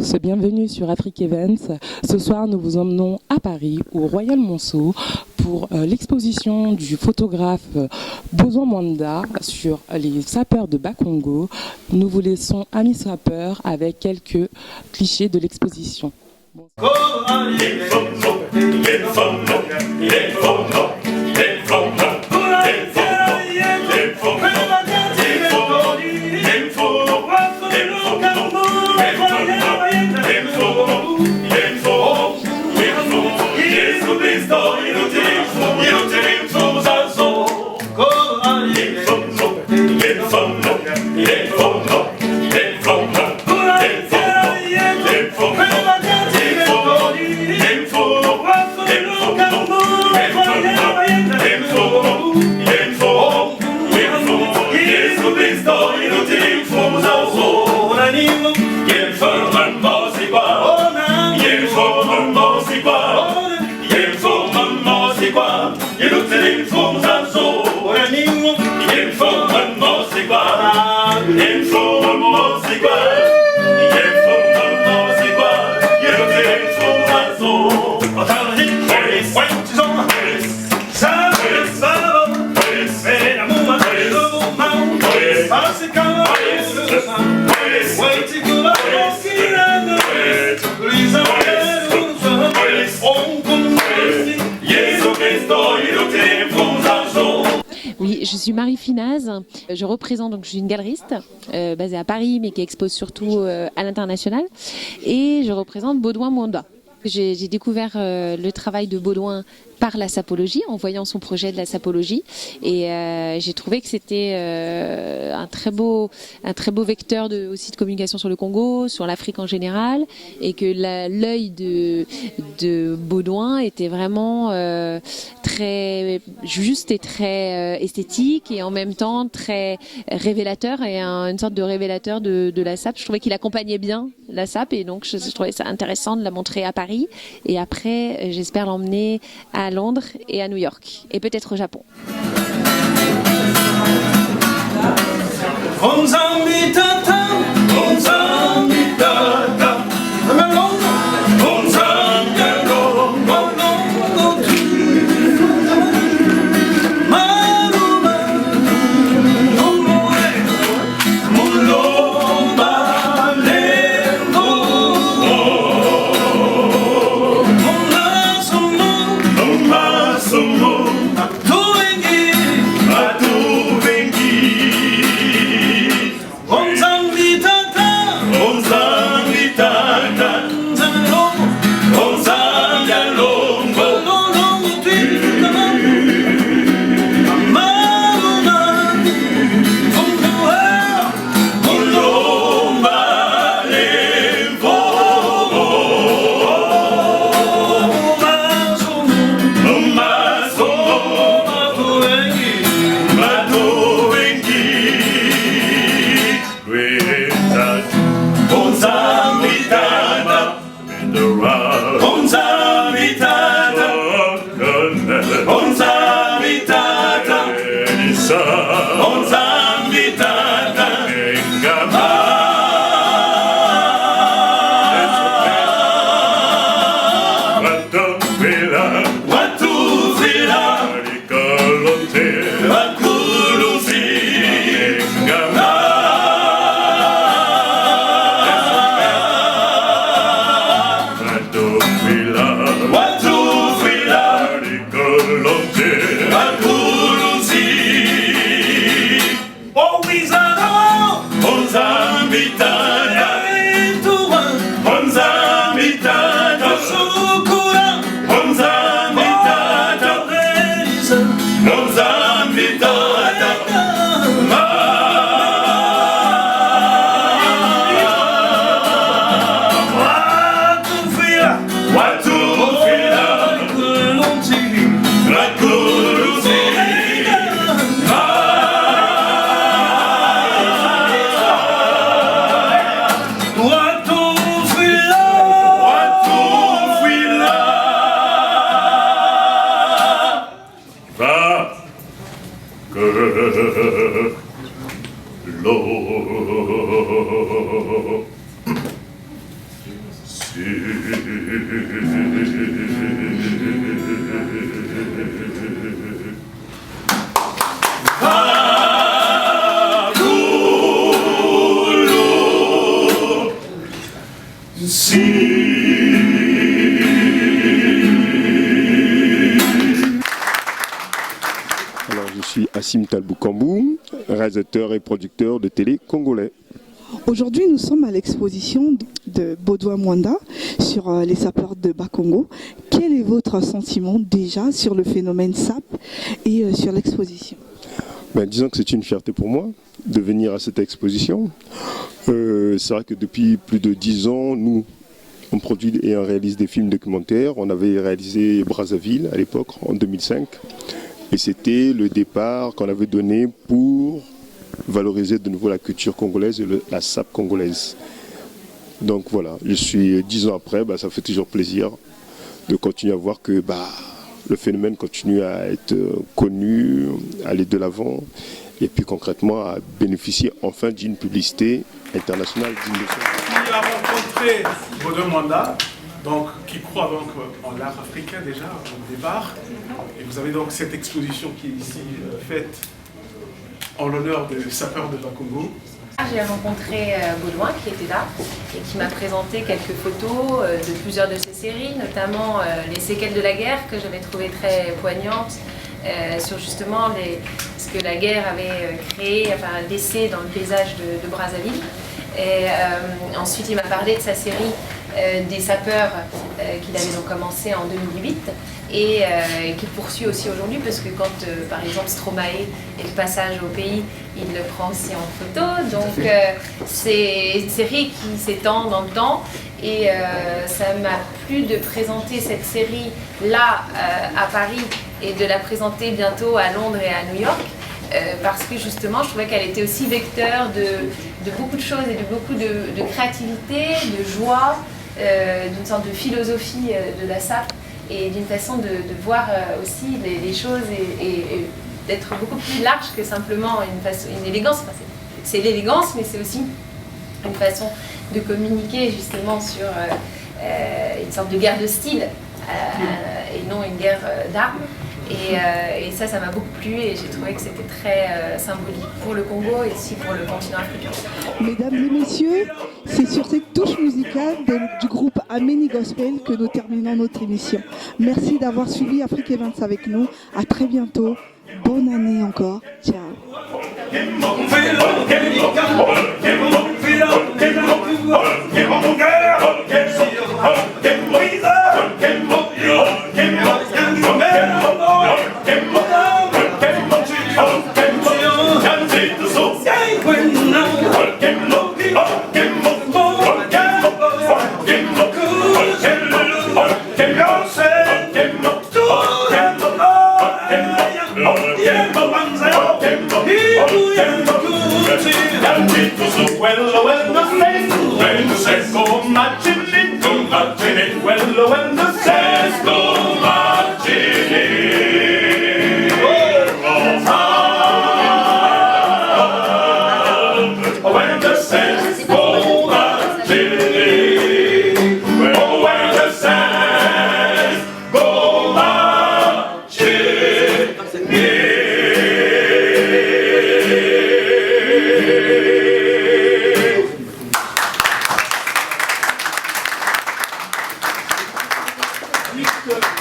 tous, bienvenue sur Afrique Events. Ce soir, nous vous emmenons à Paris, au Royal Monceau, pour l'exposition du photographe Bozo Mwanda sur les sapeurs de Bakongo. Nous vous laissons amis sapeurs avec quelques clichés de l'exposition. Oui, je suis Marie Finaz, je représente, donc je suis une galeriste basée à Paris mais qui expose surtout à l'international, et je représente Baudouin Mwanda. J'ai découvert le travail de Baudouin par la sapologie, en voyant son projet de la sapologie, et j'ai trouvé que c'était un très beau vecteur aussi de communication sur le Congo, sur l'Afrique en général, et que l'œil de Baudouin était vraiment très juste et très esthétique, et en même temps très révélateur, et une sorte de révélateur de la sape. Je trouvais qu'il accompagnait bien la sape, et donc je trouvais ça intéressant de la montrer à Paris, et après j'espère l'emmener à Londres et à New York, et peut-être au Japon. suis Assim Talboukambou, réalisateur et producteur de télé congolais. Aujourd'hui, nous sommes à l'exposition de Baudouin Mwanda sur les sapeurs de Bas-Congo. Quel est votre sentiment déjà sur le phénomène SAP et sur l'exposition? Disons que c'est une fierté pour moi de venir à cette exposition. C'est vrai que depuis plus de 10 ans, nous, on produit et on réalise des films documentaires. On avait réalisé Brazzaville à l'époque, en 2005. Et c'était le départ qu'on avait donné pour valoriser de nouveau la culture congolaise et la SAP congolaise. Donc voilà, je suis 10 ans après, ça fait toujours plaisir de continuer à voir que le phénomène continue à être connu, à aller de l'avant et puis concrètement à bénéficier enfin d'une publicité internationale digne de son nom. Qui a rencontré Baudouin Mwanda, qui croit donc en l'art africain déjà au départ. Et vous avez donc cette exposition qui est ici faite en l'honneur des sapeurs de Bas-Congo. J'ai rencontré Baudouin qui était là et qui m'a présenté quelques photos de plusieurs de ses séries, notamment les séquelles de la guerre que j'avais trouvées très poignantes sur justement ce que la guerre avait créé, laissé dans le paysage de Brazzaville. Et ensuite il m'a parlé de sa série des sapeurs qu'il avait donc commencé en 2008 et qu'il poursuit aussi aujourd'hui parce que quand par exemple Stromae est le passage au pays, il le prend aussi en photo. Donc c'est une série qui s'étend dans le temps et ça m'a plu de présenter cette série là à Paris et de la présenter bientôt à Londres et à New York. Parce que justement je trouvais qu'elle était aussi vecteur de beaucoup de choses et de beaucoup de créativité, de joie, d'une sorte de philosophie de la SAP et d'une façon de voir aussi les choses et d'être beaucoup plus large que simplement une élégance. C'est l'élégance, mais c'est aussi une façon de communiquer justement sur une sorte de guerre de style et non une guerre d'armes. Et ça m'a beaucoup plu et j'ai trouvé que c'était très symbolique pour le Congo et aussi pour le continent africain. Mesdames et messieurs, c'est sur cette touche musicale du groupe Ameni Gospel que nous terminons notre émission. Merci d'avoir suivi Afrique Events avec nous. À très bientôt. Bonne année encore. Ciao. Puisque